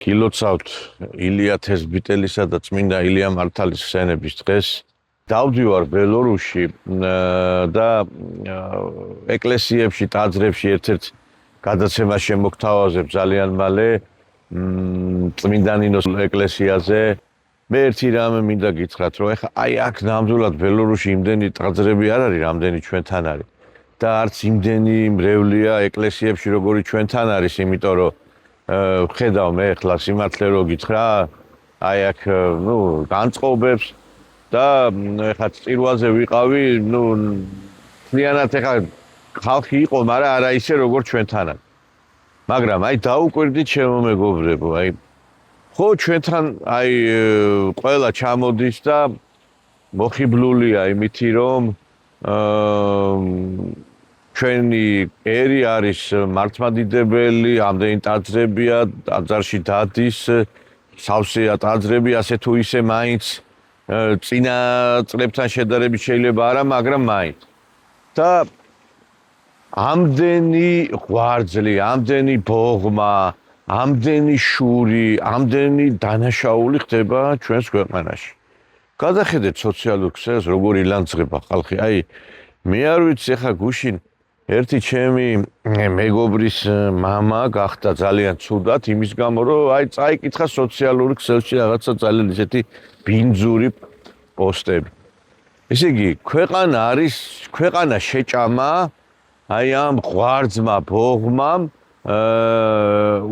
გილოცავთ ილია თესბიტელისა და წმინდა ილია მართალის ხსენების დღეს. დავდივარ ბელორუსში და ეკლესიებში, ტაძრებში ერთ-ერთ გადაცემას შემოგთავაზებ ძალიან მალე წმინდა ნინოს ეკლესიაზე. მე ერთი რამე მინდა გითხრათ, რომ ეხა აი აქ ნამდვილად ბელორუსში იმდენი ტაძრები არ არის, რამდენი ჩვენთან არის. და არც იმდენი მრევლია ეკლესიებში, როგორი ჩვენთან არის, იმიტომ რომ ხედავ მე ახლა სიმართლე რო გითხრა, აი აქ განწყობებს და ეხლა წირვალზე ვიყავი, მთლიანად ეხლა ხალხი იყო, მაგრამ არა ისე როგორ ჩვენთანაც. მაგრამ აი დაუკვირდით ჩემო მეგობრებო, აი ხო ჩვენთან აი ყველა ჩამოდის და მოხიბლულია იმითი რომ ჩვენი ერი არის მართლმადიდებელი, ამდენი ტაძრებია, ტაძარში დადის, სავსეა ტაძრები, ასე თუ ისე მაინც წინა წლებთან შედარებით შეიძლება არა, მაგრამ მაინც. და ამდენი ღვიძლი, ამდენი ბოღმა, ამდენი შური, ამდენი დანაშაული ხდება ჩვენს ქვეყანაში. გადახედეთ სოციალურ ქსელს, როგორ ილანძღება ხალხი. აი მე არ ვიცი ახლა გუშინ ერთი ჩემი მეგობრის მამა გახდა ძალიან ცუდად იმის გამო, რომ აი წაიკითხა სოციალურ ქსელში რაღაცა ძალიან ისეთი ბინძური პოსტები. ესე იგი, ქვეყანა შეჭამა აი ამ ღვարձმა, ბოღმამ,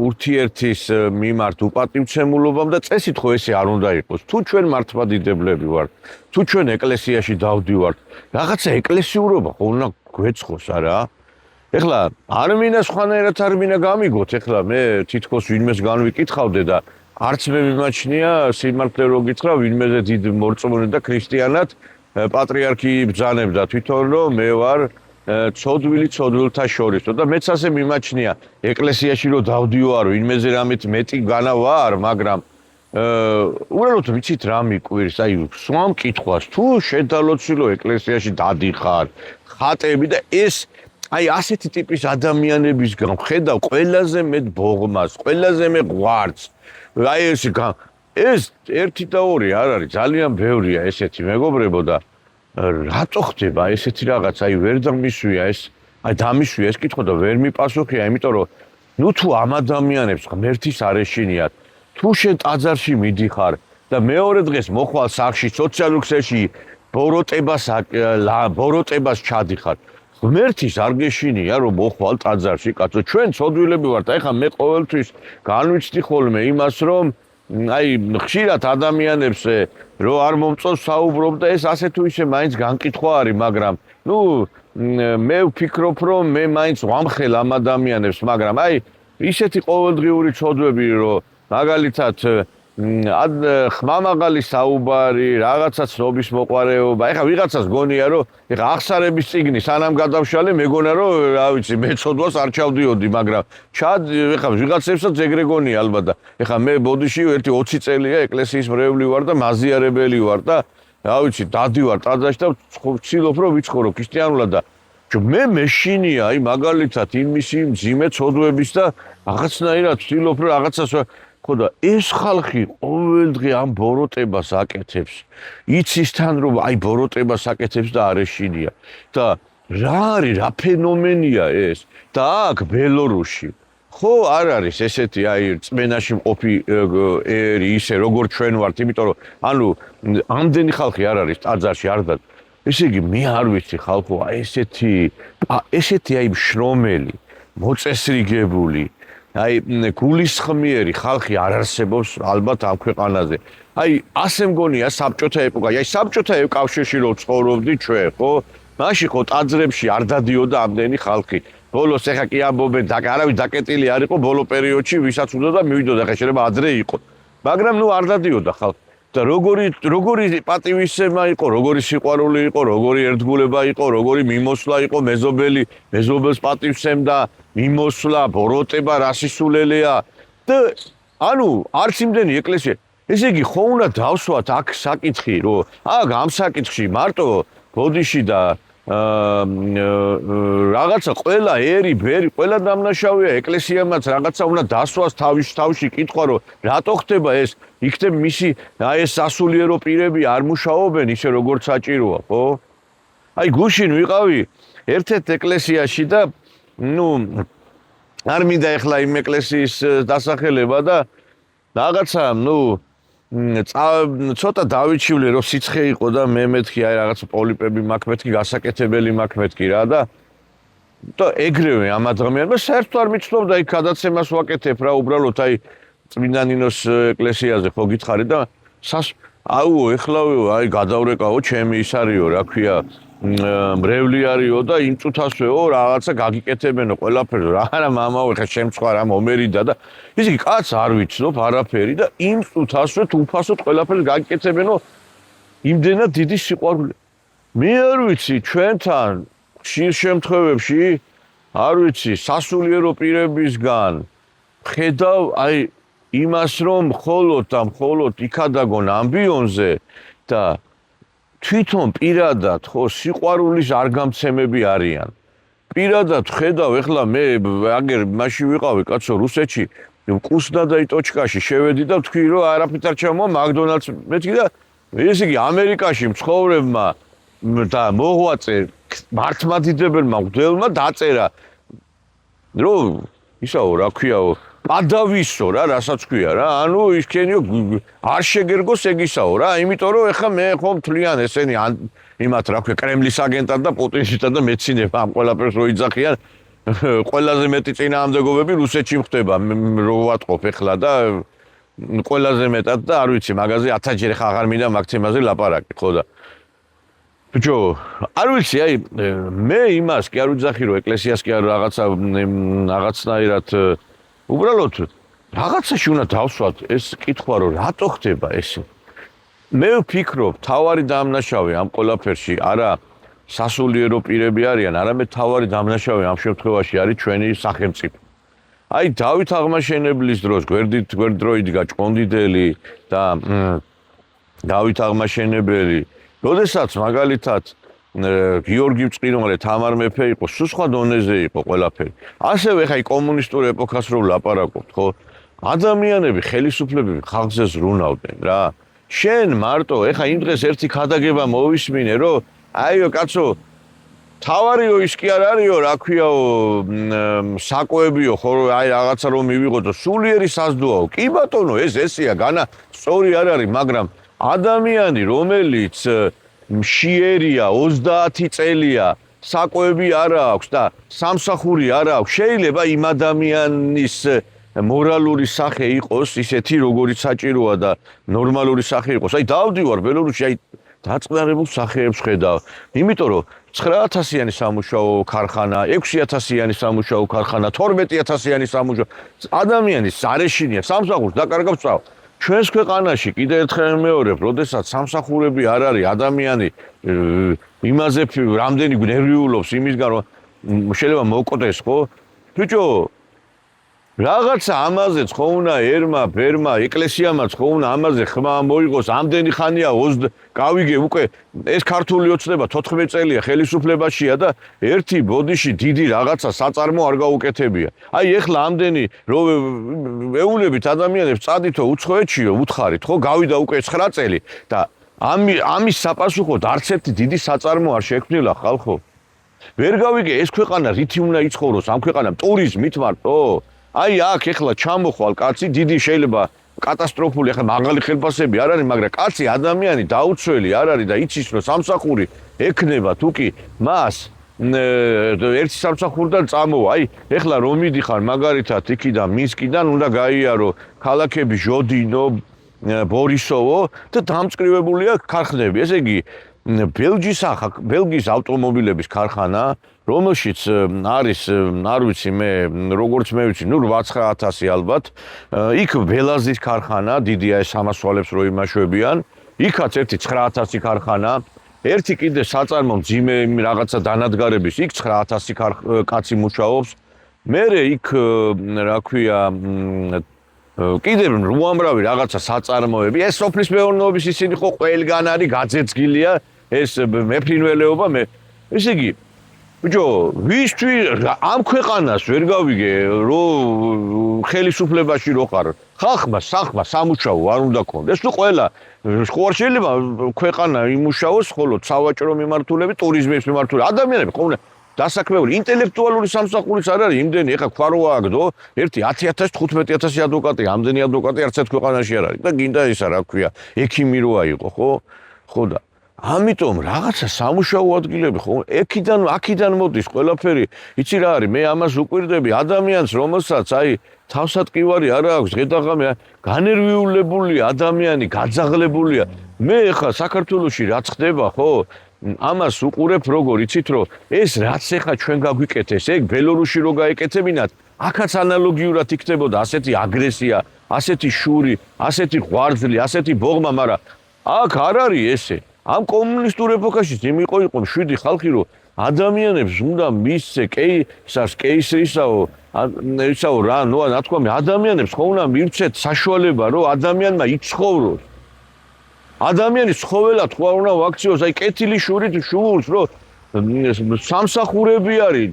ურთიერთის მიმართ უპატივცემულობამ და წესით ხო ესე არ უნდა იყოს. თუ ჩვენ მართლმადიდებლები ვართ, თუ ჩვენ ეკლესიაში დავდივართ, რაღაცა ეკლესიურობა ხო უნდა გვეცხოს არა? ეხლა არ მინდა სხვანაირად არ მინდა გამიგოთ, ეხლა მე თითქოს ვინმეს განვიკითხავდე და არც მე მიმაჩნია სიმართლე რო გითხრა, ვინმეზე დიდ მორწმუნე და ქრისტიანად პატრიარქი ბრძანებდა თვითონ რომ მე ვარ ცოდვილი ცოდვილთა შორისო და მეც ასე მიმაჩნია ეკლესიაში რომ დავდივარ, ვინმეზე რამეთ მეტი განა ვარ, მაგრამ უბრალოდ ვიცით რა მიკვირს, აი სვამ კითხვას, თუ შედალოცილო ეკლესიაში დადიხარ, ხატები და ეს აი ასეთი ტიპის ადამიანების გამხედავ ყველაზე მეტ ბოღმას, ყველაზე მეტ ღვარდს. აი ეს ერთი და ორი არ არის, ძალიან ბევრია ესეთი მეგობრებო და რატო ხდება ესეთი რაღაც, აი ვერ დამისვია ეს, აი დამისვია ეს კითხვა და ვერ მიპასუხია, იმიტომ რომ თუ ამ ადამიანებს ღმერთის არ ეშინიათ, თუ შენ ტაძარში მიდიხარ და მეორე დღეს მოხვალ სახლში, სოციალურ ქსელში ბოროტებას ჩადიხარ, ღმერთის არ გეშინია რომ მოხვალ ტაძარში, კაცო, ჩვენ ცოდვილები ვართ, ეხლა მე ყოველთვის განვიცდი ხოლმე იმას, რომ აი ხშირად ადამიანებს რო არ მომწონს საუბრობ და ეს ასე თუ ისე მაინც განკითხვა არის, მაგრამ მე ვფიქრობ რომ მე მაინც ვამხელ ამ ადამიანებს, მაგრამ აი ისეთი ყოველდღიური ცოდვები რომ მაგალითად ხმამაღალი საუბარი, რაღაცა ცნობის მოყვარეობა, ეხლა ვიღაცას გონია რომ ეხლა აღსარების წიგნი სანამ გადავშალე, მეგონა რომ რა ვიცი, მე ცოდვას არ ჩავდიოდი, მაგრამ ეხლა ვიღაცებსაც ეგრე გონია ალბათ და ეხლა მე ბოდიში ერთი 20 წელია ეკლესიის მრევლი ვარ და მაზიარებელი ვარ და რა ვიცი, დადივარ ტაძარში და ვცდილობ რომ ვიცხოვრო ქრისტიანულად და მე მეშინია აი მაგალითად იმისი მძიმე ცოდვების და რაღაცნაირად ვცდილობ რომ რაღაცას ხო და ეს ხალხი ყოველდღე ამ ბოროტებას აკეთებს. იცის თან რომ აი ბოროტებას აკეთებს და არ ეშინია. და რა არის, რა ფენომენია ეს? და აქ ბელორუსში ხო არ არის ესეთი აი წმენაში მყოფი ერი ისე როგორ ჩვენ ვართ, იმიტომ რომ ანუ ამდენი ხალხი არ არის ტაძარში არ და ესე იგი მე არ ვიცი ხალხო აი ესეთი აი შრომელი, მოწესრიგებული აი გულისხმიერი ხალხი არ არსებობს ალბათ ამ ქვეყანაზე. აი ასე მგონია საბჭოთა ეპოქა. აი საბჭოთა კავშირში რო ცხოვრობდი ჩვენ, ხო? მაშინ ხო ტაძრებში არ დადიოდა ამდენი ხალხი. ბოლოს ეხა კი ამბობენ და არავის დაკეტილი არ იყო ბოლო პერიოდში, ვისაც უნდა და მივიდოდა, ხა შეიძლება ადრე იყო. მაგრამ არ დადიოდა ხალხი. და როგორი პატივისცემა იყო, როგორი სიყვარული იყო, როგორი ერთგულება იყო, როგორი მიმოსვლა იყო, მეზობელს პატივისცემდა, მიმოსვლა, ბოროტება, რასისულელეა და ანუ არც იმდენი ეკლესია. ესე იგი ხო უნდა დავსვათ აქ საკითხი, რომ აქ ამ საკითხში მარტო ბოდიში და რაღაცა ყველა ერი, ბერი, ყველა დამნაშავეა, ეკლესიამაც რაღაცა უნდა დასვას თავში კითხვა, რომ რატო ხდება ეს? იქნებ მისი ეს სასულიერო პირები არ მუშაობენ ისე როგორც საჭიროა, ხო? აი გუშინ ვიყავი ერთ-ერთ ეკლესიაში და არ მინდა ეხლა იმ ეკლესიის დასახელება და რაღაცა ცოტა დავიჩივლე რომ სიცხე იყო და მე მეთქი აი რაღაც პოლიპები მაქვს მეთქი გასაკეთებელი მაქვს მეთქი რა და ეგრევე ამ ადამიანებს საერთოდ არ მიცნობდა იქ გადაცემას ვაკეთებ რა უბრალოდ აი წმინდა ნინოს ეკლესიაზე ხო გითხარი და აუო ეხლავეო აი გადავრეკაო ჩემი ის არისო რა ქვია მრევლი არისო და იმ წუთასვეო რაღაცა გაგიკეთებენო ყველაფერს რა არა მამაო ხა შემცხვა რა მომერიდა და ისე კაც არ ვიცნობ არაფერი და იმ წუთასვე უფასოდ ყველაფერს გაგიკეთებენო იმდენად დიდი სიყვარული მე არ ვიცი ჩვენთან ხშირ შემთხვევებში არ ვიცი სასულიერო პირებისგან ხედავ აი იმას რომ მხოლოდ იქადაგონ ამბიონზე და თვითონ პირადად ხო სიყვარულის არგამცემები არიან. პირადად ხედავ ეხლა მე აგერ მაშინ ვიყავი კაცო რუსეთში კუსნადაი ტოჩკაში შევედი და ვთქვი რომ არაფრით არ ჩამოვა მაკდონალდს მეთქი და ესე იგი ამერიკაში მცხოვრებმა და მოღვაწე მართლმადიდებელმა მღვდელმა დაწერა რომ ისაო რა ქვიაო გადავისო რა რასაც ქვია რა ანუ ისქენიო არ შეგერგოს ეგისაო რა იმიტომ რომ ეხლა მე ხომ თლიან ესენი იმათ რა ქვია კრემლის აგენტად და პუტინშითა და მეცინებ ამ ყველაფერს რო იძახიან ყველაზე მეტი წინააღმდეგობები რუსეთში ხდება რო ვატყობ ეხლა და ყველაზე მეტად და არ ვიცი მაგაზე 1000-ჯერ ხა აღარ მინდა მაგ თემაზე ლაპარაკი ხო და ბიჭო არ ვიცი აი მე იმას კი არ ვიძახი რომ ეკლესიას კი არ რაღაცნაირად უბრალოდ რაღაცაში უნდა დავსვათ ეს კითხვა რომ რატო ხდება ეს მე ვფიქრობ თავარი დამნაშავე ამ ყველაფერში არა სასულიერო პირები არიან არამედ თავარი დამნაშავე ამ შემთხვევაში არის ჩვენი სახელმწიფო აი დავით აღმაშენებლის დროს გვერდრო იდგა ჭყონდიდელი და დავით აღმაშენებელი როდესაც მაგალითად გიორგი მწყინვალე თამარ მეფე იყო სულ სხვა დონეზე იყო ყველაფერი ასევე ხა კომუნისტურ ეპოქას რო ვლაპარაკობთ ხო ადამიანები ხელისუფლებები ხალხზე ზრუნავდნენ რა შენ მარტო ეხა იმ დღეს ერთი ქადაგება მოვისმინე რომ აიო კაცო თავარიო ის კი არ არისო რა ქვიაო საკვებიო ხო აი რაღაცა რომ მივიღოთო სულიერი საზდუაო კი ბატონო ესეა განა სწორი არ არის მაგრამ ადამიანი რომელიც მშიერია 30 წელია საკვები არ აქვს და სამსახური არ აქვს შეიძლება იმ ადამიანის მორალური სახე იყოს ისეთი როგორიც საჭიროა და ნორმალური სახე იყოს აი დავდივარ ბელორუსში აი დაწყნარებულ სახეებს ხედავ იმიტომ რომ 9000-იანი სამუშაო ქარხანა 6000-იანი სამუშაო ქარხანა 12000-იანი სამუშაო ადამიანის არეშინია სამსახურს დაკარგავს წავ ჩვენს ქვეყანაში კიდე ერთხელ მეორებ, როდესაც სამსახურები არ არის, ადამიანი იმაზე რამდენი ნერვიულობს იმისგან რომ შეიძლება მოკდეს, ხო? ბიჭო, რაღაცა ამაზეც ხო უნდა ერმა, ბერმა, ეკლესიამაც ხო უნდა ამაზე ხმა მოიღოს, ამდენი ხანია გავიგე უკვე ეს ქართული ოცნება 14 წელია ხელისუფლებაშია და ერთი ბოდიში დიდი რაღაცა საწარმო არ გაუკეთებია. აი ეხლა ამდენი რო ეულებით ადამიანებს წადითო უცხოეთშიო უთხარით, ხო გავიდა უკვე 9 წელი და ამის საპასუხოდ არც ერთი დიდი საწარმო არ შექმნილა ხალხო. ვერ გავიგე ეს ქვეყანა რითი უნდა იცხოვროს, ამ ქვეყანამ ტურიზმით მარტო აი აქ ეხლა ჩამოხვალ კაცი დიდი შეიძლება კატასტროფული ახლა მაღალი ხელფასები არ არის მაგრამ კაცი ადამიანი დაუცველი არ არის და იცის რომ სამსახური ექნება თუკი მას ერთი სამსახურიდან წამოვა აი ეხლა რომ მიდიხარ მაგალითად იქიდან მინსკიდან უნდა გაიარო ქალაქები ჟოდინო ბორისოვო და დამწკრივებულია ქარხნები ესე იგი ბელგიის ავტომობილების ქარხანა რომელშიც არის არ ვიცი მე როგორც მე ვიცი ნუ 8-9000 ალბათ იქ ველაზის ქარხანა დიდია ეს სამასვალებს რო იმაშვებიან იქაც ერთი 9000 ქარხანა ერთი კიდე საწარმო მძიმე რაღაცა დანადგარების იქ 9000 კაცი მუშაობს მერე იქ რა ქვია კიდე უამრავი რაღაცა საწარმოები ეს სოფლის მეურნეობის ისინი ხო ყველგან არის გაძეცგილია ეს მეფრინველეობა მე ესე იგი ბიჭო, ვისთვის ამ ქვეყანას ვერ გავიგე, რომ ხელისუფლებაში რო ხარ, ხალხმა, სახმა, სამუშაო არ უნდა ქონდეს. თუ ყველა ხო არ შეიძლება ქვეყანა იმუშაოს, ხოლო სავაჭრო მიმართულებით, ტურიზმის მიმართულებით ადამიანები ხო უნდა დასაქმებული ინტელექტუალური სამსახურიც არ არის იმდენი, ეხა ქვა რო ააგდო, ერთი 10,000, 15,000 ადვოკატი, ამდენი ადვოკატი არც ერთ ქვეყანაში არ არის და გინდა ისა რა ქვია, ექიმი რო აიყო, ხო და ამიტომ რაღაცა სამუშაო ადგილები ხო აქიდან მოდის ყველაფერი იცი რა არის მე ამას უკვირდები ადამიანს რომელსაც აი თავსატკივარი არ აქვს ღედაღამე განერვიულებული ადამიანი გაძაღლებულია მე ხა საქართველოში რაც ხდება ხო ამას უყურებ როგორ იცით რომ ეს რაც ეხა ჩვენ გაგვიკეთეს ეგ ბელორუსში რო გაეკეთებინათ აქაც ანალოგიურად იქნებოდა ასეთი აგრესია ასეთი შური ასეთი ღვარძლი ასეთი ბოღმა მაგრამ აქ არ არის ესე ამ კომუნისტურ ეპოქაშიც იმიყო 7 ხალხი რომ ადამიანებს უნდა მისცე კეისრისაო რა ნათქვამი ადამიანებს ხო უნდა მივცეთ საშუალება რომ ადამიანმა იცხოვროს ადამიანის ცხოველად ხო უნდა ვაქციოს აი კეთილი შურით შურს რომ სამსახურები არის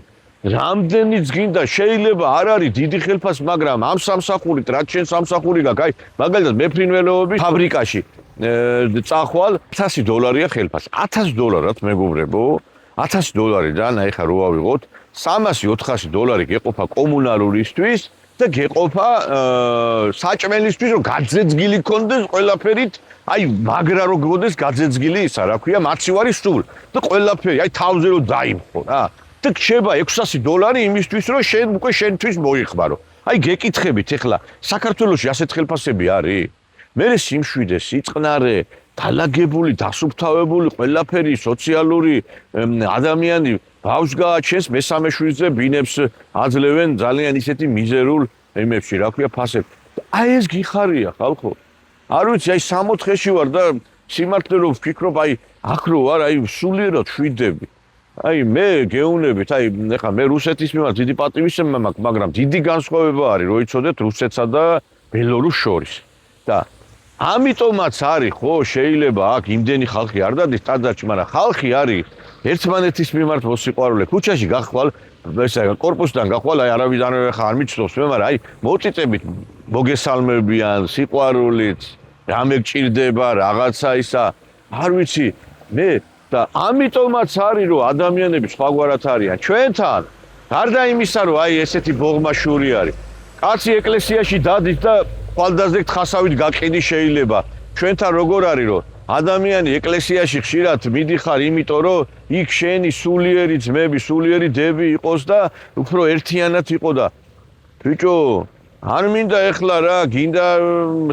რამდენიც გინდა შეიძლება არ არის დიდი ხელფას მაგრამ ამ სამსახურით რაც შენ სამსახური გაქვს აი მაგალითად მეფრინველეობის ფაბრიკაში წახვალ $100 ხელფას $1,000 მეგობრებო $1,000-დან აი ხა რო ავიღოთ $300-400 გეყოფა კომუნალურისთვის და გეყოფა საჭმელისთვის რომ გაძეძგილი კონდეს ყველაფერით აი მაგრა რო გქონდეს გაძეძგილი ისა რა ქვია მაცივარი სულ და ყველაფერი აი თავზე რო დაიმხო რა და გშება $600 იმისთვის რომ შენ უკვე შენთვის მოიხმარო აი გეკითხებით ეხლა საქართველოში ასეთ ხელფასები არის მერე სიმშვიდე, სიწყნარე, დალაგებული, დასუფთავებული, ყველაფერი სოციალური ადამიანი ბავშვს გააჩენს, მესამე შვილზე ბინებს აძლევენ ძალიან ისეთი მიზერულ იმებში, რა ქვია, ფასები. აი ეს გიხარია, ხალხო. არ ვიცი, აი 64-ში ვარ და სიმართლე რომ ვფიქრობ, აი აქ რო ვარ, აი სულიერად შვიდები. აი მე გეუნებით, აი ეხლა მე რუსეთის მიმართ დიდი პატივისცემა მაქვს, მაგრამ დიდი განსხვავება არის, რო იცოდეთ რუსეთსა და ბელორუსს შორის. და ამიტომაც არის ხო შეიძლება აქ იმდენი ხალხი არ დადის ტაძარში მაგრამ ხალხი არის ერთმანეთის მიმართ მოსიყვარულე ქუჩაში გახვალ ესა კორპუსიდან გახვალ აი არავიდან არ მიცნობს მე მაგრამ აი მოწიწებით მოგესალმებიან სიყვარულით რამე გჭირდება რაღაცა ისა არ ვიცი მე და ამიტომაც არის რომ ადამიანები სხვაგვარად არიან ჩვენთან გარდა იმისა რომ აი ესეთი ბოღმაშური არის კაცი ეკლესიაში დადის და ხვალდაზე ხასავით გაყიდი შეიძლება ჩვენთან როგორ არის რომ ადამიანი ეკლესიაში ხშირად მიდიხარ იმიტომ რომ იქ შენი სულიერი ძმები სულიერი დები იყოს და უფრო ერთიანად იყო და ბიჭო არ მინდა ეხლა რა გინდა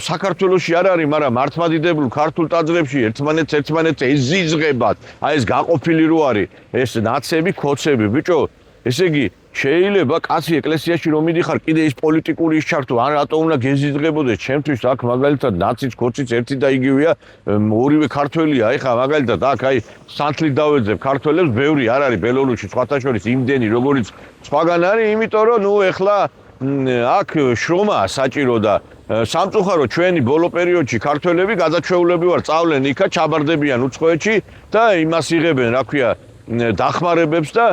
საქართველოში არ არის მაგრამ მართლმადიდებულ ქართულ ტაძრებში ერთმანეთს ეზიზღებათ აი ეს გაყოფილი რო არის ეს ნაცები ქოცები ბიჭო ესე იგი შეიძლება კაცი ეკლესიაში რომ მიდიხარ კიდე ის პოლიტიკური ისჩართო ან რატო უნდა გეზიზღებოდეს ჩემთვის აქ მაგალითად ნაციც ქოციც ერთი და იგივეა ორივე ქართველია ეხა მაგალითად აქ აი სანთლით დავეძებ ქართველებს ბევრი არ არის ბელორუსში სხვათა შორის იმდენი როგორიც სხვაგან არის იმიტომ რომ ნუ ეხლა აქ შრომაა საჭირო და სამწუხარო ჩვენი ბოლო პერიოდში ქართველები გადაჩეულები ვარ წავლენ იქა ჩაბარდებიან უცხოეთში და იმას იღებენ რა ქვია დახმარებებს და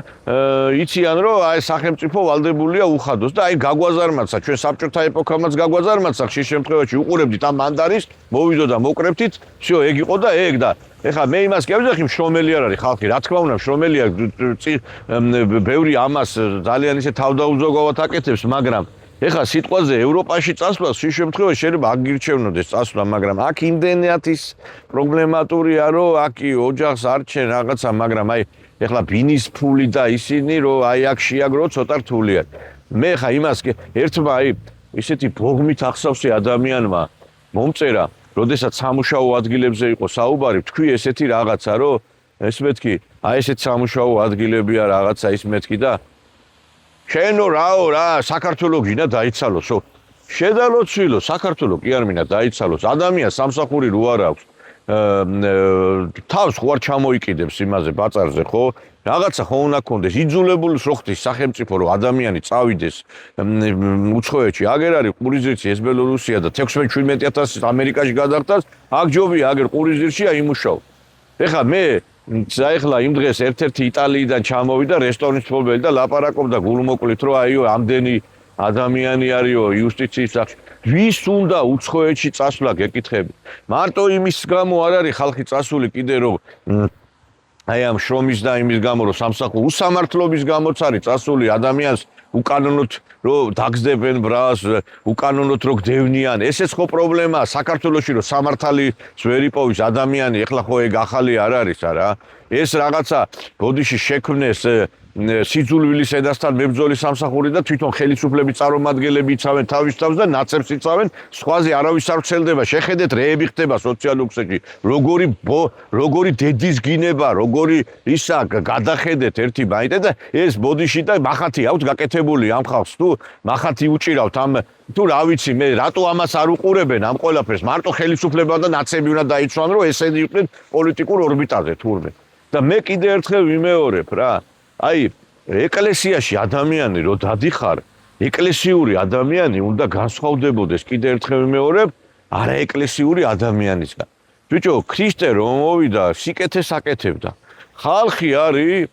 იციან რომ აი სახელმწიფო ვალდებულია უხადოს და აი გაგვაზარმაცა ჩვენ საბჭოთა ეპოქამაც გაგვაზარმაცა ხშირ შემთხვევაში უყურებდით ამ მანდარის მოვიდო და მოკრებთით всё ეგ იყო და ეგ და ეხლა მე იმას გევძახი მშრომელი არ არის ხალხი რა თქმა უნდა მშრომელია ბევრი ამას ძალიან ისე თავდაუზოგავად აკეთებს მაგრამ ეხლა სიტყვაზე ევროპაში წასვლა ხშირ შემთხვევაში შეიძლება აგირჩევნოდეს წასვლა მაგრამ აქ იმდენად ის პრობლემატურია რომ აქ ოჯახს არჩენ რაღაცა მაგრამ აი ეხლა ბინის ფული და ისინი რომ აი აქ შეაგრო ცოტა რთულია მე ხა იმას ერთმა აი ისეთი ბოღმით ახსავსე ადამიანმა მომწერა როდესაც სამუშაო ადგილებზე იყო საუბარი თქვი ესეთი რაღაცა რომ ეს მეთქი აი ესეთ სამუშაო ადგილებია რაღაცა ის მეთქი და შენო რაო რა საქართველოს გინდა დაიცალოსო შედალოცვილო საქართველოს კი არ მინდა დაიცალოს ადამიანს სამსახური რო არ აქვს თავს ხო არ ჩამოიკიდებს იმაზე ბაწარზე ხო რაღაცა ხო უნდა კონდეს იძულებულს რო ხდის სახელმწიფო რომ ადამიანი წავიდეს უცხოეთში აგერ არის ყურიზირში ეს ბელორუსია და 16-17,000 ამერიკაში გადახტას აქ ჯობია აგერ ყურიზირშია იმუშაო ეხლა მე ეხლა იმ დღეს ერთ-ერთი იტალიიდან ჩამოვიდა რესტორნის მფლობელი და ლაპარაკობდა გულმოკლით, რომ აიო, ამდენი ადამიანი არისო იუსტიციის სახში. ვის უნდა უცხოეთში წასვლა გეკითხები. მარტო იმის გამო არ არის ხალხი წასული კიდე რომ აი ამ შრომის და იმის გამო რომ სამსახურ უსამართლობის გამოც არის წასული ადამიანს უკანონოდ რომ დაგზდებენ ბრას, უკანონოდ რომ გდევნიან. ესეც ხო პრობლემაა საქართველოში რომ სამართალი ვერ იპოვის ადამიანი, ეხლა ხო ეგ ახალი არ არის არა. ეს რაღაცა ბოდიში შექმნეს სიძულვილის ენასთან მებრძოლის სამსახური და თვითონ ხელისუფლების წარმომადგენლები იცავენ თავის თავს და ნაცებს იცავენ, სხვაზე არავის არ ვრცელდება. შეხედეთ რეები ხდება სოციალურ ქსელში, როგორი დედის გინება, როგორი ისა გადახედეთ ერთი მაინდა და ეს ბოდიში და მახათი აქვს გაკეთებული ამ ხალხს თუ მახათი უჭირავთ ამ თუ რა ვიცი მე რატო ამას არ უყურებენ ამ ყველაფერს მარტო ხელისუფლება და ნაცები უნდა დაიცვან რომ ესენი იყვნენ პოლიტიკურ ორბიტაზე თურმე და მე კიდე ერთხელ ვიმეორებ რა აი ეკლესიაში ადამიანი რო დადიხარ ეკლესიური ადამიანი უნდა განსხვავდებოდეს კიდე ერთხელ ვიმეორებ არა ეკლესიური ადამიანისგან ბიჭო ქრისტე რომ მოვიდა სიკეთეს აკეთებდა ხალხი არის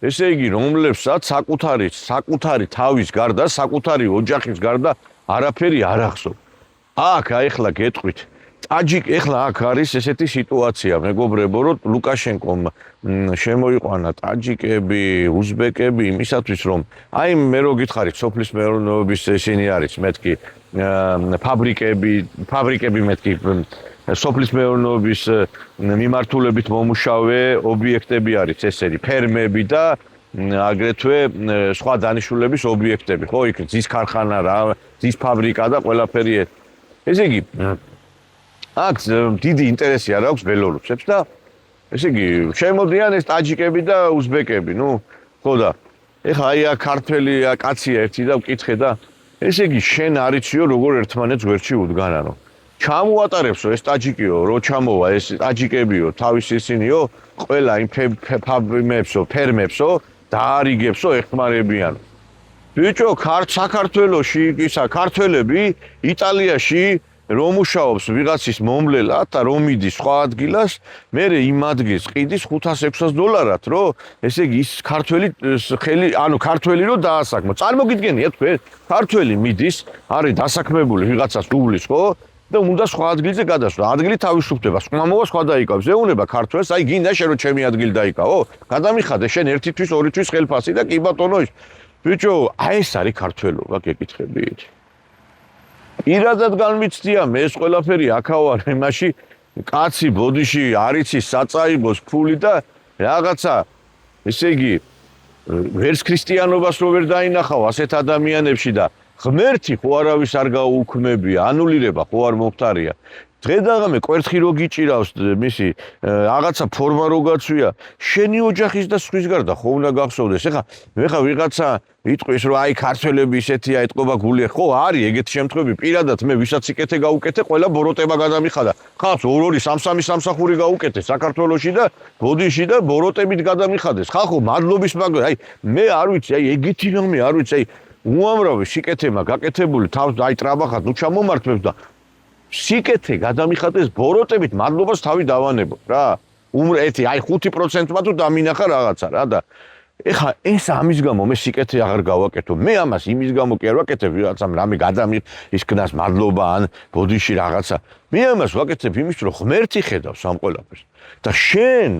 ესე იგი რომლებსაც საკუთარი თავის გარდა საკუთარი ოჯახის გარდა არაფერი არ ახსოვს აქ ახლა გეტყვით ეხლა აქ არის ესეთი სიტუაცია მეგობრებო რომ ლუკაშენკომ შემოიყვანა ტაჯიკები, უზბეკები იმისათვის რომ აი მე რო გითხარით სოფლის მეურნეობის ისინი არის მეთქი ფაბრიკები მეთქი სოფლის მეურნეობის მიმართულებით მომუშავე ობიექტები არის ესენი ფერმები და აგრეთვე სხვა დანიშნულების ობიექტები ხო იქ ძის ქარხანა რა ძის ფაბრიკა და ყველაფერი ესე იგი აქ დიდი ინტერესი არ აქვს ბელორუსებს და ესე იგი შემოდიან ეს ტაჯიკები და უზბეკები ნუ ხო და ეხა აი აქ ქართველი კაცია ერთი და ვკითხე და ესე იგი შენ არიციო როგორ ერთმანეთს გვერდში უდგანანო ჩამოატარებსო ეს ტაჯიკიო რო ჩამოვა ეს ტაჯიკებიო თავის ისინიო ყველა იმ ფერმებსო დაარიგებსო ეხმარებიან ბიჭო საქართველოში ისა ქართველები იტალიაში რომ მუშაობს ვიღაცის მომლელად და რომ მიდის სხვა ადგილას, მე იმ ადგილს ყიდის $500-600 რომ ესე იგი ის ქართველი ხელი, ანუ ქართველი რომ დაასაქმო. წარმოგიდგენიათ თქვენ, ქართველი მიდის, არის დასაქმებული ვიღაცას უვლის, ხო? და უნდა სხვა ადგილზე გადასვლა. ადგილი თავისუფლდება, სხვა მოვა სხვა დაიკავს. ეუნება ქართველს, აი გინდა შენ რომ ჩემი ადგილი დაიკავო? გადამიხადე შენ ერთი თვის, ორი თვის ხელფასი და კი ბატონო ის. ბიჭო, აი ეს არის ქართველობა, გეკითხებით. ირადად განვიცდია მე ეს ყველაფერი აქავარ იმაში კაცი ბოდიში არიცის საწაიბოს ფული და რაღაცა ესე იგი ვერც ქრისტიანობას რო ვერ დაინახავ ასეთ ადამიანებში და ღმერთი ხო არავის არ გაუქმებია ანულირება ხო არ მომხდარია დღედაღამე კვერთხი რო გიჭირავს მისი რაღაცა ფორმა რო გაცვია შენი ოჯახის და სხვის გარდა ხო უნდა გახსოვდეს ეხა ვიღაცა იტყვის რომ აი ქართველები ისეთია ეთყობა გული ხო არის ეგეთი შემთხვევები პირადად მე ვისაც იკეთე გაუკეთე ყველა ბოროტება გადამიხადა ხალხს ორ-ორი სამ-სამი სამსახური გაუკეთე საქართველოში და ბოდიში და ბოროტებით გადამიხადეს ხალხო მადლობის მაგრამ აი მე არ ვიცი აი ეგეთი რამე არ ვიცი აი უამრავი სიკეთემა გაკეთებული თავს აი ტრაბახად ნუ ჩამომართვებს და სიკეთე გადამიხადეს ბოროტებით მადლობას თავი დავანებო რა ერთი აი 5%-მა თუ დამინახა რაღაცა რა და ეხა ეს ამის გამო მე სიკეთე აღარ გავაკეთო მე ამას იმის გამო კი არ ვაკეთებ ვიღაცამ რამე გადამიხსნას მადლობა ან ბოდიში რაღაცა მე ამას ვაკეთებ იმის რომ ღმერთი ხედავს ამ ყველაფერს და შენ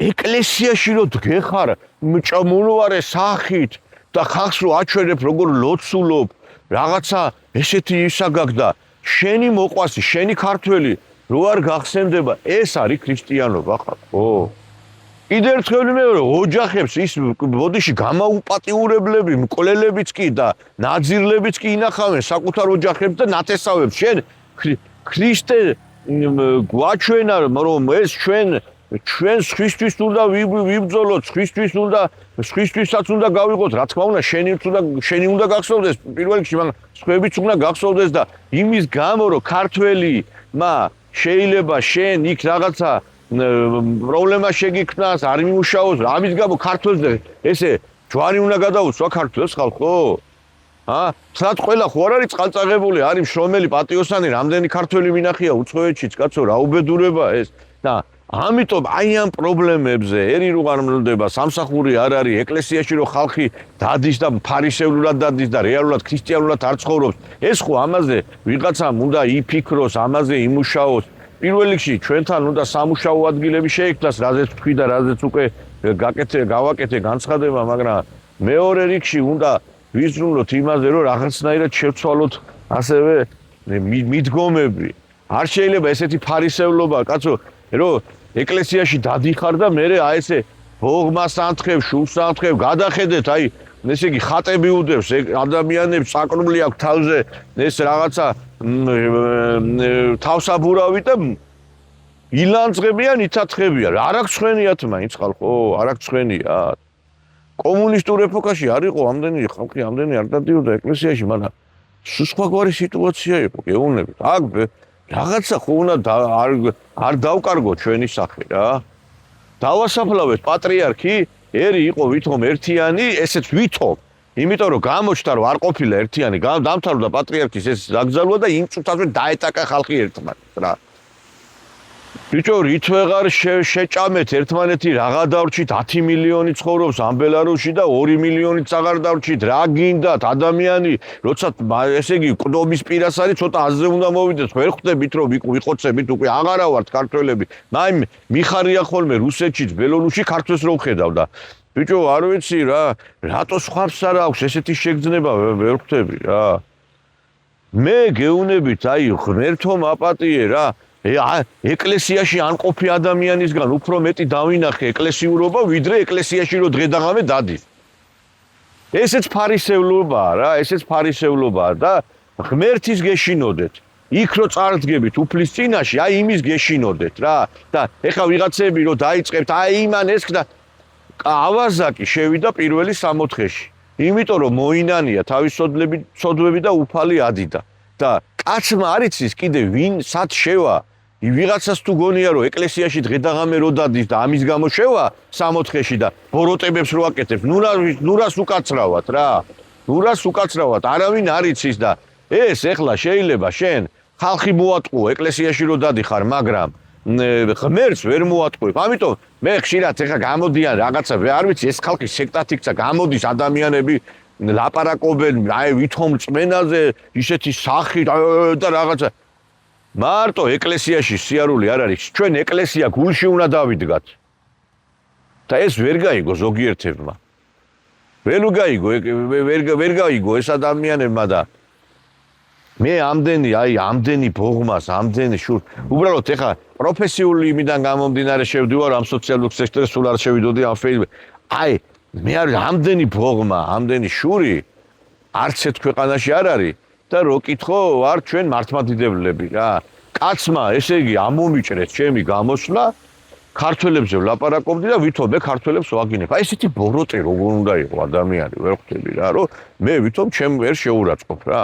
ეკლესიაში რო დგეხარ მჭმულვარე სახით და ხალხს რო აჩვენებ როგორ ლოცულობ რაღაცა ესეთი ისა გაგდა შენი მოყვასი შენი ქართველი რო არ გახსენდება ეს არის ქრისტიანობა ხო კიდე ერთხელ მეორე ოჯახებს ის ბოდიში გამაუპატიურებლები მკვლელებიც კი და ნაძირლებიც კი ინახავენ საკუთარ ოჯახებს და ნათესავებს შენ ქრისტე გვაჩვენა რომ ეს ჩვენ სხვისთვის უნდა ვიბრძოლოთ სხვისთვისაც უნდა გავიღოთ რა თქმა უნდა შენი უნდა გახსოვდეს პირველ რიგში მაგრამ სხვაებიც უნდა გახსოვდეს და იმის გამო რომ ქართველმა შეიძლება შენ იქ რაღაცა პრობლემა შეგიქმნას არ მიმუშაოს ამის გამო ქართველს ესე ჯვარი უნდა გადაუცვა ქართველს ხალხო სად ყველა ხო არ არის წყალწაღებული არის შრომელი პატიოსანი რამდენი ქართველი მინახია უცხოეთშიც კაცო რა უბედურება ეს და ამიტომ აი ამ პრობლემებზე ერი რო არ მნელდება, სამსახური არ არის, ეკლესიაში რო ხალხი დადის და ფარისევლურად დადის და რეალურად ქრისტიანულად არ ცხოვრობს, ეს ხო ამაზე ვიღაცამ უნდა იფიქროს, ამაზე იმუშაოს. პირველ რიგში ჩვენთან უნდა სამუშაო ადგილები შეიქმნას, რაზეც თქვი და რაზეც უკვე გავაკეთე განცხადება, მაგრამ მეორე რიგში უნდა ვიზრუნოთ იმაზე, რომ რაღაცნაირად შევცვალოთ ასევე მიდგომები. არ შეიძლება ესეთი ფარისევლობა, კაცო, რომ ეკლესიაში დადიხარ და მე აი ესე ბოღმას ანთხევ, შულს ანთხევ, გადახედეთ, აი ესე იგი ხატები უდევს, ადამიანებს საკრული აქვს თავზე, ეს რაღაცა თავსაბურავი და ილანძღებიან, იცაცხებიან. არ აქვს ცხენიათ მაინც ხალხო, არ აქვს ცხენიათ. კომუნისტურ ეპოქაში არ იყო ამდენი ხალხი, ამდენი არ დადიოდა ეკლესიაში, მაგრამ სხვაგვარი სიტუაცია იყო, გეუბნებით. აქ რაღაცა ხო უნდა არ დავკარგო ჩვენი სახე რა. დავასაფლავეთ პატრიარქი, ერი იყო ვითომ ერთიანი, ესეც ვითომ. იმიტომ რომ გამოჩნდა რომ არ ყოფილა ერთიანი, დამთავრდა პატრიარქის ეს დაკრძალვა და იმ წუთაზე დაეტაკა ხალხი ერთმანეთს რა. ბიჭო, რით ვეღარ შეჭამეთ ერთმანეთი, რაღა დავრჩით 10 მილიონი ცხოვრობს ამ ბელარუსში და 2 მილიონიც აღარ დავრჩით, რა გინდათ ადამიანი, როცა ესე იგი ყდობის პირას არის, ცოტა აზზე უნდა მოვიდეს, ვერ ხვდებით რომ ვიყოცებით უკვე აღარა ვართ ქართველები. მაიმ მიხარია ხოლმე რუსეთშიც, ბელორუსში ქართველს რო ხედავ და ბიჭო, არ ვიცი რა, რატო სხვას არ აქვს ესეთი შეგრძნება, ვერ ხვდები რა. მე გეუნებით, აი ღმერთო მაპატიე რა. ეკლესიაში ან ყოფი ადამიანისგან უფრო მეტი დავინახე ეკლესიურობა, ვიდრე ეკლესიაში რო დღე და ღამე დადის. ესეც ფარისევლობაა რა, ესეც ფარისევლობაა და ღმერთის გეშინოდეთ. იქ რო წარდგებით უფლის წინაშე, აი იმის გეშინოდეთ რა. და ეხა ვიღაცები რო დაიწყებთ, აი იმან ეს და ავაზაკი შევიდა პირველი 64-ში. იმიტომ რომ მოინანია თავის სოდვები და უფალი ადიდა. და კაცმა არ იცის კიდე ვინ სად შევა. ვიღაცას თუ გონია რომ ეკლესიაში დღე და ღამე რო დადის და ამის გამო შევა 64-ში და ბოროტებებს რო აკეთებს, ნურას უკაცრავად რა. ნურას უკაცრავად, არავინ არ იცის და ეს ეხლა შეიძლება შენ ხალხი მოატყუო ეკლესიაში რო დადიხარ, მაგრამ ღმერთს ვერ მოატყუებ. ამიტომ მე ხშირად ეხლა გამოდიან რაღაცა, არ ვიცი, ეს ხალხი სექტად იქცა, გამოდის ადამიანები ლაპარაკობენ, აი ვითომ წმენაზე ისეთი სახი და რაღაცა. მარტო ეკლესიაში სიარული არ არის, ჩვენ ეკლესია გულში უნდა დავიდგათ. და ეს ვერ გაიგო ზოგიერთებმა. ვერ გაიგო ეს ადამიანებმა და მე ამდენი ბოღმას, ამდენი უბრალოდ ეხა პროფესიული იმიდან გამომდინარე შევდივარ ამ სოციალურ სექტორში, სულ არ შევიდოდი ამ Facebook. აი მე ამდენი ბოღმა, ამდენი შური არც ერთ ქვეყანაში არ არის და რო კითხო ვარ ჩვენ მართლმადიდებლები რა. კაცმა ესე იგი ამომიჭრეს ჩემი გამოსვლა, ქართველებზე ვლაპარაკობდი და ვითომ მე ქართველებს ვაგინებ. აი ესეთი ბოროტე როგორ უნდა იყო ადამიანი, ვერ ხვდები რა, რომ მე ვითომ ჩემ ვერ შეურაცხყოფ რა.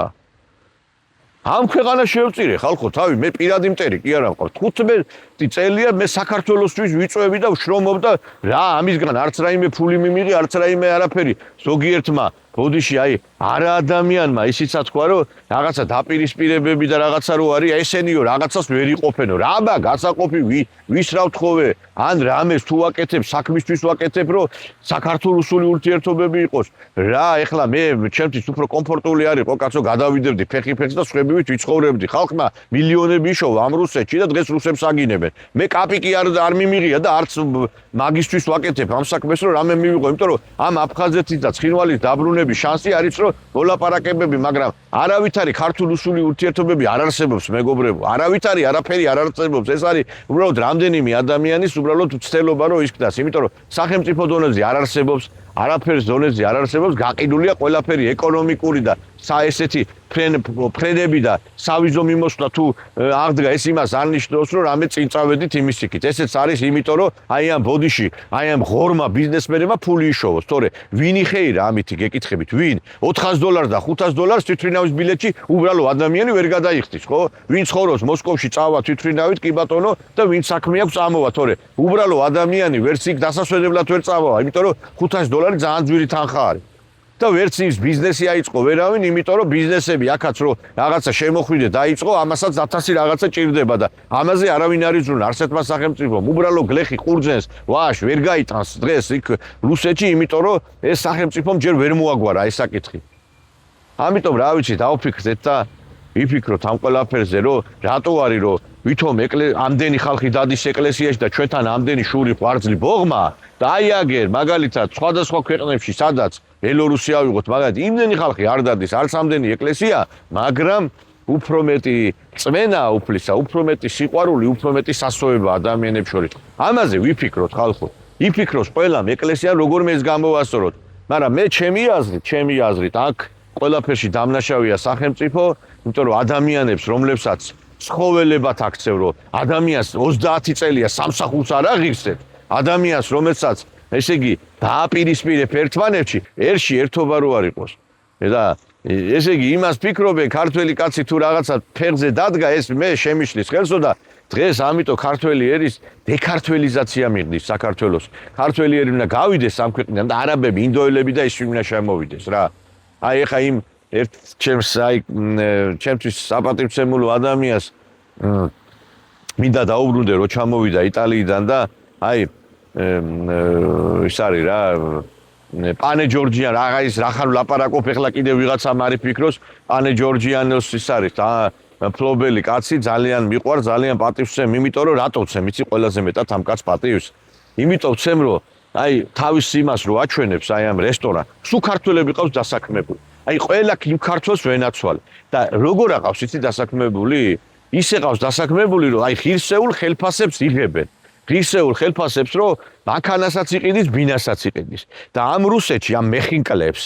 ამ ქვეყანას შევწირე ხალხო თავი, მე პირადი მტერი კი არა მყავს. 15 წელია მე საქართველოსთვის ვიწვევი და ვშრომობ და რა ამისგან არც რაიმე ფული მიმიღი, არც რაიმე არაფერი. ზოგიერთმა ბოდიში აი არა ადამიანმა ისიც თქვა რომ რაღაცა დაპირისპირებები და რაღაცა რო არის, ესენიო რაღაცას ვერ იყოფენო. რაბა გასაყოფი ვის რა ვთხოვე? ან რამეს თუ ვაკეთებ, საქმისთვის ვაკეთებ, რომ საქართველოსული ურთიერთობები იყოს. რა ეხლა მე ჩემთვის უფრო კომფორტული არ იყო, კაცო, გადავიდებდი ფეხი-ფეხს და სხვებივით ვიცხოვრებდი. ხალხმა მილიონები იშოვა ამ რუსეთში და დღეს რუსებს აგინებენ. მე კაპიკი არ მიმიღია და არც მაგისტვის ვაკეთებ ამ საქმეს, რომ რამე მივიღო, იმიტომ რომ ამ აფხაზეთის და ცხინვალის დაბრუნების შანსი არის, რომ მოლაპარაკებები, მაგრამ არავითარი ქართულ-რუსული ურთიერთობები არ არსებობს, მეგობრებო. არავითარი არაფერი არ არსებობს. ეს არის უბრალოდ რამდენიმე ადამიანის უბრალოდ ცდელობა რომ ისკდას, იმიტომ რომ სახელმწიფო დონეზე არ არსებობს, არაფერს დონეზე არ არსებობს, გაყიდულია ყველაფერი ეკონომიკური და ესეთი ფრენები და სავიზო მიმოსვლა თუ აღდგა, ეს იმას არ ნიშნავს, რომ რამე წინ წავედით იმის იქით. ესეც არის იმიტომ, რომ აი ამ ბოდიში, აი ამ ღორმა ბიზნესმენებმა ფული იშოვოს. თორე ვინ იხეირა ამითი გეკითხებით, ვინ? $400 და $500 თვითმფრინავის ბილეთში უბრალო ადამიანი ვერ გადაიხდის, ხო? ვინ ცხოვრობს მოსკოვში წავა თვითმფრინავით, კი ბატონო, და ვინ საქმე აქვს წამოვა, თორე უბრალო ადამიანი ვერც იქ დასასვენებლად ვერ წავა, იმიტომ რომ $500 ძალიან ძვირი თანხა არის. და ვერც ის ბიზნესი აიწყო ვერავინ, იმიტომ რომ ბიზნესები აქაც რო რაღაცა შემოხვიდე დაიწყო, ამასაც 1000 რაღაცა ჭირდება და ამაზე არავინ არ იზრუნა არსებმა სახელმწიფომ. უბრალო გლეხი ყურძენს ვაშ ვერ გაიტანს დღეს იქ რუსეთში, იმიტომ რომ ეს სახელმწიფომ ჯერ ვერ მოაგვარა ეს საკითხი. ამიტომ რა ვიცი, დავფიქრეთ და ვიფიქროთ ამ ყველაფერზე, რომ რატო არის რომ ვითომ ამდენი ხალხი დადის ეკლესიაში და ჩვენთან ამდენი შური ყვარძლი ბოღმა და აი აგერ მაგალითად სხვადასხვა ქვეყნებში სადაც ბელორუსი ავიღოთ მაგალითად იმდენი ხალხი არ დადის არც ამდენი ეკლესია, მაგრამ უფრო მეტი წმენა უფლისა, უფრო მეტი სიყვარული, უფრო მეტი სასწორება ადამიანებს შორის. ამაზე ვიფიქროთ ხალხო. იფიქროს ყველამ ეკლესია როგორმე ეს გამოვასწოროთ. მაგრამ მე ჩემი აზრით აქ ყველაფერში დამნაშავეა სახელმწიფო, იმიტომ რომ ადამიანებს რომლებსაც ცხოველებად აქცევ, რომ ადამიანს 30 წელია სამსახურს არ აღიქცევ, ადამიანს რომელსაც ესე იგი დააპირისპირებ ერთმანეთში, ერთში ერთობა რო არ იყოს. და ესე იგი იმას ფიქრობენ ქართველი კაცი თუ რაღაცა ფეხზე დადგა, ეს მე შემიშლის ხელსო და დღეს ამიტომ ქართველი ერის დექართველიზაცია მიღდის საქართველოს. ქართველი ერი უნდა გავიდეს ამ ქვეყნიდან და არაბები, ინდოელები და ისინი უნდა შემოვიდეს რა. აი ეხა იმ ერთ ჩემთვის საპატივცემულო ადამიანს მინდა დაუბრუნდე რომ ჩამოვიდა იტალიიდან და აი ის არის რა პანე ჯორჯიან რაღა ის რახან ლაპარაკობ ეხლა კიდევ ვიღაცამ არის ფიქროს პანე ჯორჯიანოს ის არის ფლობელი კაცი ძალიან მიყვარ ძალიან პატივს ვცემ იმიტომ რომ რატო ვცემ იცი ყველაზე მეტად ამ კაცს პატივს იმიტომ ვცემ რომ აი თავის იმას რო აჩვენებს აი ამ რესტორან სულ ქართველები ყავს დასაქმებული აი ყველა იმ ქართველს ვენაცვალ და როგორ აყავს იცი დასაქმებული ისე ყავს დასაქმებული რომ აი ღირსეულ ხელფასებს იღებენ ღირსეულ ხელფასებს რომ ბაქანასაც იყიდის ბინასაც იყიდის და ამ რუსეთში ამ მეხინკლებს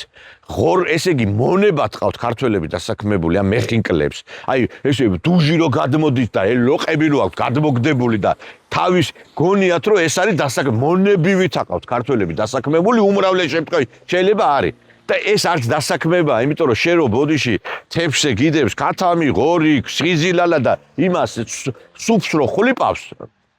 ესე იგი მონებად ყავთ ქართველები დასაქმებული ამ მეხინკლებს აი ესე დუჟი რო გადმოდით და ლოყები რო აქვს გადმოგდებული და თავის გონიათ რომ ეს არის დასაქმებული მონებივით აყავთ ქართველები დასაქმებული უმრავლეს შემთხვევაში შეიძლება არის და ეს არც დასაქმებაა, იმიტომ რომ შენ რო ბოდიში თეფშე გიდებს, ქათამი, ღორი, სხიზილალა და იმას სუპს რო ხლიპავს,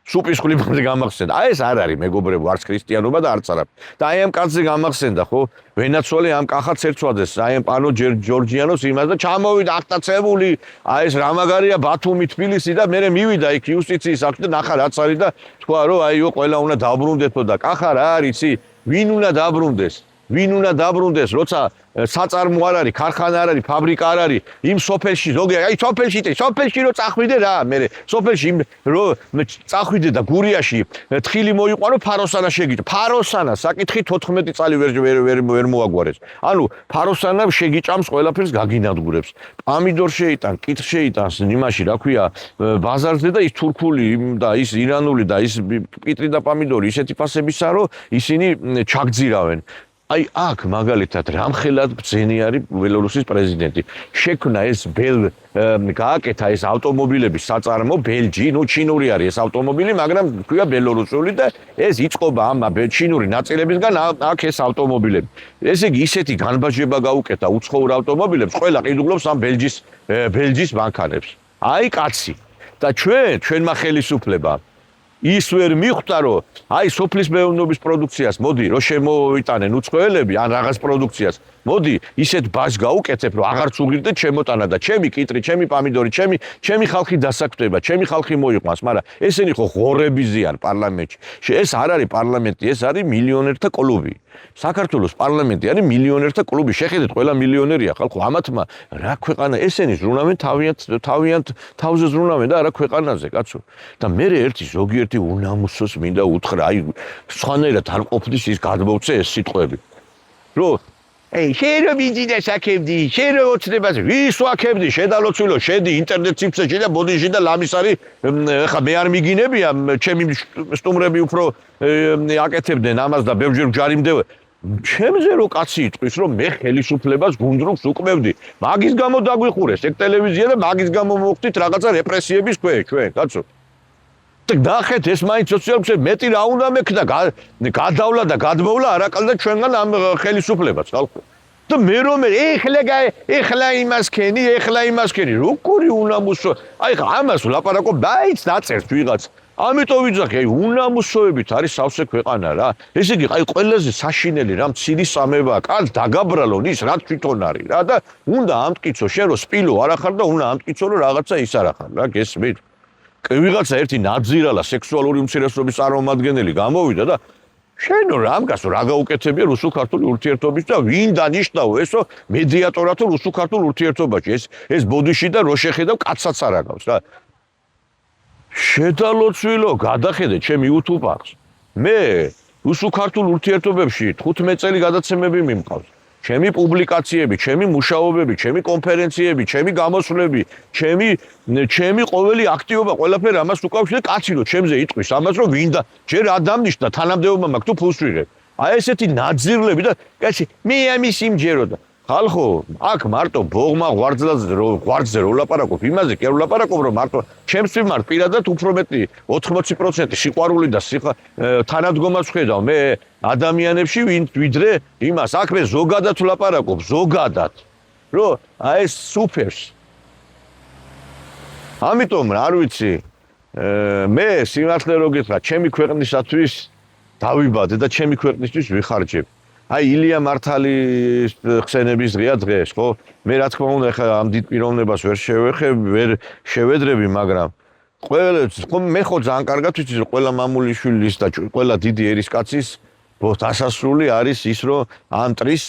სუპის ხლიპამდე გამახსენდა. აი ეს არ არის მეგობრებო, არც ქრისტიანობა და არც არაფერი. და აი ამ კაცზე გამახსენდა, ხო? ვენაცვალე ამ კახაც ერწვადეს, აი ამ პანო ჯორჯიანოს იმას და ჩამოვიდა ახტაცებული, აი ეს რა მაგარია ბათუმი, თბილისი და მე მივიდა იქ იუსტიციის აქ და ნახა რაც არის და თქვა რომ აიო ყველა უნდა დაბრუნდეთო და კახა რა არის, იცი? ვინ უნდა დაბრუნდეს? ვინ უნდა დაბრუნდეს, როცა საწარმო არ არის, ქარხანა არ არის, ფაბრიკა არ არის, იმ სოფელში ზოგიერთი, აი სოფელში რო წახვიდე რა, მე სოფელში რო წახვიდე და გურიაში თხილი მოიყვანო ფაროსანა შეგიჭ. ფაროსანა საკითხი 14 წალი ვერ მოაგვარეს. ანუ ფაროსანა შეგიჭამს ყველაფერს გაგინადგურებს. პამიდორ შეიტან, კით შეიტანს იმაში, რა ქვია, ბაზარზე და ის თურქული და ის ირანული და ის კიტრი და პამიდორი ისეთი ფასებისა, რომ ისინი ჩაგძირავენ. აი აქ მაგალითად რამხელად ბრძენი არის ბელორუსის პრეზიდენტი. შექმნა ეს გააკეთა ეს ავტომობილების საწარმო ბელჯი, ნუ ჩინური არის ეს ავტომობილი, მაგრამ თქვია ბელორუსული და ეს იწყობა ამ ჩინური ნაწილებისგან აქ ეს ავტომობილები. ესე იგი ისეთი განბაჟება გაუკეთა უცხოურ ავტომობილებს, ყველა ყიდულობს ამ ბელჯის მანქანებს. აი კაცი. და ჩვენმა ხელისუფლებამ ის ვერ მიხვდა რომ აი სოფლის მეურნეობის პროდუქციას მოდი რომ შემოიტანენ უცხოელები ან რაღაც პროდუქციას მოდი ისეთ ბაჟს გაუკეთებ რომ აღარც უღირდეთ შემოტანა და ჩემი კიტრი, ჩემი პამიდორი, ჩემი ხალხი დასაქმდება, ჩემი ხალხი მოიყვანს, მაგრამ ესენი ხო ღორები ზიან პარლამენტში. ეს არ არის პარლამენტი, ეს არის მილიონერთა კლუბი. საქართველოს პარლამენტი არის მილიონერთა კლუბი. შეხედეთ, ყველა მილიონერია ხალხო, ამათმა რა ქვეყანა ესენი ზრუნავენ თავიანთ თავზე ზრუნავენ და არა ქვეყანაზე, კაცო. და მე ერთი ზოგიერთი უნამუსოს მინდა უთხრა, აი სხვანაირად არ ყოფნის ის გადმოვწე ეს სიტყვები. რომ შენ რომ იძინა საქებდი, შენ რომ ოცნებას ვის ვაქებდი, შედალოცვილო, შედი ინტერნეტ ციფრებში და ბოდიში და ლამის არის, ხა მე არ მიგინებია, ჩემი სტუმრები უფრო აკეთებდნენ ამას და ბევრჯერ ჯარიმდევ. ჩემზე რო კაცი იტყვის, რომ მე ხელისუფლებას გუნდრობს უკმევდი, მაგის გამო დაგვიხურეს ეგ ტელევიზია და მაგის გამო მოვხდით რაღაცა რეპრესიების ქვეშ ჩვენ, კაცო. ნახეთ ეს მაინც სოციალურ მეტი რა უნდა მექნა გადავლა და გადმოვლა არაკალ და ჩვენგან ამ ხელისუფლებას ხალხო და მე რომ ეხლა იმას ქენი როგორი უნამუსო აი ამას ლაპარაკობ დაიც დაწერს ვიღაც ამიტომ ვიძახი, აი უნამუსოებით არის სავსე ქვეყანა რა. ესე იგი, აი ყველაზე საშინელი რა მცირისამებაა, კაც დაგაბრალონ ის რაც თვითონ არის რა და უნდა ამტკიცო შენ რომ სპილო არ ახარ და უნდა ამტკიცო რომ რაღაცა ის არ ახარ რა, გესმით? ვიღაცა ერთი ნაძირალა სექსუალური უმცირესობის წარმომადგენელი გამოვიდა და შენ რამგასო რა გაუკეთებია რუსულ-ქართული ურთიერთობის და ვინ დანიშნავ ესო მედიატორა თუ რუსულ-ქართულ ურთიერთობაში ეს ბოდიში და რო შეხედავ კაცსაც არ აგავს რა შედალოცვილო გადახედე ჩემ YouTube არხს მე რუსულ-ქართულ ურთიერთობებში 15 წელი გადაცემები მიმყავს ჩემი პუბლიკაციები, ჩემი მუშაობები, ჩემი კონფერენციები, ჩემი გამოსვლები, ჩემი ყოველი აქტივობა, ყველაფერი ამას უკავშირდება კაცი რომ ჩემზე იტყვის ამას რომ ვინდა ჯერ ადამიანიშდა თანამდებობა მაქვს თუ ფულს ვიღებ. აი ესეთი ნაძირლები და კაცი მე ამის იმჯერო და ხალხო, აქ მარტო ბოღმა ღვარდზე რო ვლაპარაკობ, იმაზე კი არ ვლაპარაკობ რომ მარტო ჩემს მიმართ პირადად უფრო მეტი 80% სიყვარული და თანადგომას ვხედავ მე ადამიანებში ვიდრე იმას აქ მე ზოგადად ვლაპარაკობ, ზოგადად რომ აი ეს სუფერს ამიტომ არ ვიცი მე სიმართლე რო გითხრა ჩემი ქვეყნისათვის დავიბადე და ჩემი ქვეყნისთვის ვიხარჯებ აი ილია მართალის ხსენების დღეა დღეს ხო მე რა თქმა უნდა ხა ამ დიდ პიროვნებას ვერ შევედრები მაგრამ მე ხო ძალიან კარგად ვიცი რომ ყველა მამული შვილის და ყველა დიდი ერისკაცის დასასრული არის ის რომ ან ტრის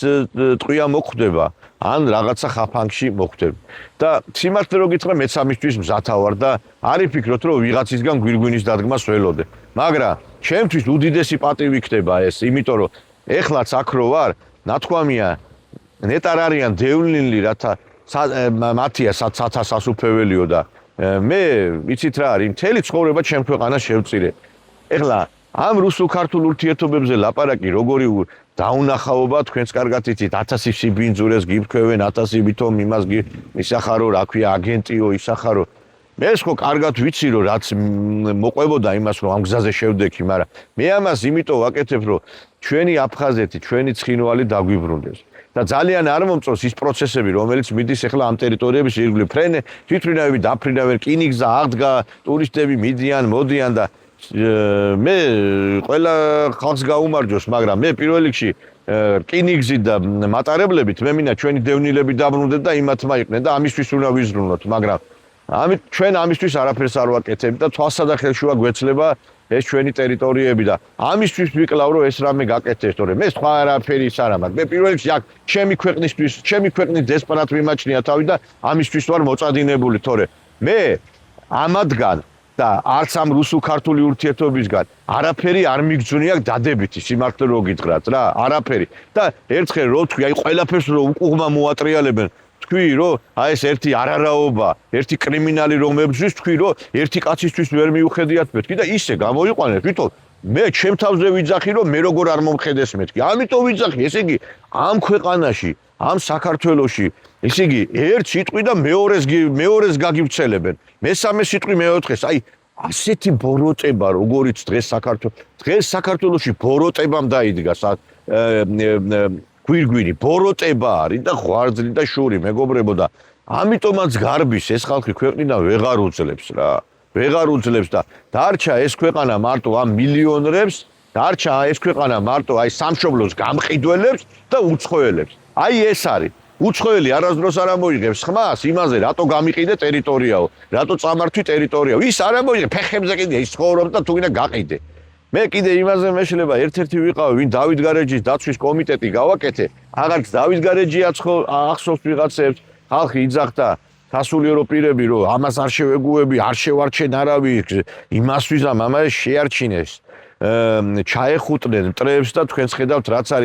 ტყვია მოხვდება ან რაღაცა ხაფანგში მოხვდება და სიმართლე რო გითხრა მეც ამისთვის მზათა ვარ და არ იფიქროთ რომ ვიღაცისგან გვირგვინის დადგმას ველოდე მაგრამ ჩემთვის უდიდესი პატივი ხდება ეს იმიტომ რომ ეხლაც აქ რო ვარ, ნათქვამია ნეტარ არიან დევნილნი რათა მათია სათასასუფეველიო და მე იცით რა არის, მთელი ცხოვრება ჩემ ქვეყანას შევწირე. ეხლა ამ რუსულ-ქართულ ურთიერთობებზე ლაპარაკი როგორი დაუნახაობა თქვენს კარგად იცით 1000 სიბინძურეს გიფქვევენ 1000 ვითომ იმას ისახარო რა ქვია აგენტიო ისახარო მე ხო კარგად ვიცი რომ რაც მოყვებოდა იმას რომ ამ გზაზე შევდექი მაგრამ მე ამას იმიტომ ვაკეთებ რომ ჩვენი აფხაზეთი ჩვენი ცხინვალი დაგვიბრუნდეს და ძალიან არ მომწონს ის პროცესები რომელიც მიდის ახლა ამ ტერიტორიების ირგვლივ ფრენე თვითმფრინავები დაფრინავენ რკინიგზა აღდგა ტურისტები მიდიან მოდიან და მე ყველა ხალხს გაუმარჯოს მაგრამ მე პირველ რიგში რკინიგზით და მატარებლებით მე მინდა ჩვენი დევნილები დაბრუნდნენ და იმათმა იყვნენ და ამისთვის უნდა ვიზრუნოთ მაგრამ ამით ჩვენ ამისთვის არაფერს არ ვაკეთებთ და თვალსა და ხელშუა გვეცლება ეს ჩვენი ტერიტორიები და ამისთვის ვიკლავ რომ ეს რამე გაკეთდეს თორე მე სხვა არაფერი ის არა მაგრამ მე პირველ რიგში აქ ჩემი ქვეყნისთვის ჩემი ქვეყნის დესპერატ მიმაჩნია თავი და ამისთვის ვარ მოწადინებული თორე მე ამადგან და არც ამ რუსულ-ქართული ურთიერთობისგან არაფერი არ მიგძვნია დადებითი სიმართლე რო გითხრათ რა არაფერი და ერთხელ რო თქვი აი ყველაფერს რო უკუღმა მოატრიალებენ თქვი რომ აი ეს ერთი არარაობა, ერთი კრიმინალი რომ მებრძვის თქვი რომ ერთი კაცისთვის ვერ მიუხედიათ მეთქი და ისე გამოიყვანეთ თვითონ მე ჩემ თავზე ვიძახი რომ მე როგორ არ მომხედეს მეთქი. ამიტომ ვიძახი, ესე იგი ამ ქვეყანაში, ამ საქართველოში, ესე იგი ერთ სიტყვი და მეორეს გაგივცელებენ. მესამე სიტყვი მეოთხეს, აი ასეთი ბოროტება როგორიც დღეს საქართველოში ბოროტებამ დაიდგა გვირგვინი ბოროტება არის და ღვარძლი და შური მეგობრებო და ამიტომაც გარბის ეს ხალხი ქვეყნიდან ვეღარ უძლებს რა ვეღარ უძლებს და დარჩა ეს ქვეყანა მარტო ამ მილიონერებს დარჩა ეს ქვეყანა მარტო აი სამშობლოს გამყიდველებს და უცხოელებს აი ეს არის უცხოელი არასდროს არ ამოიღებს ხმას იმაზე რატო გამიყიდე ტერიტორიაო რატო წამართვი ტერიტორიაო ის არ ამოიღე ფეხებზე კიდე ის ცხოვრობს და თუ გინდა გაყიდე მე კიდე იმაზე მეშლება ერთ-ერთი ვიყავ ვინ დავით გარეჯის დაცვის კომიტეტი გავაკეთე აღარც დავით გარეჯიაც ხო ახსოვს ვიღაცებს ხალხი იძახდა სასულიერო პირები რომ ამას არ შევეგუები არ შევარჩენ არავი იმასვიზამ ამას შეარჩინეს ჩაეხუტნენ მტრებს და თქვენს ხედავთ რაც არის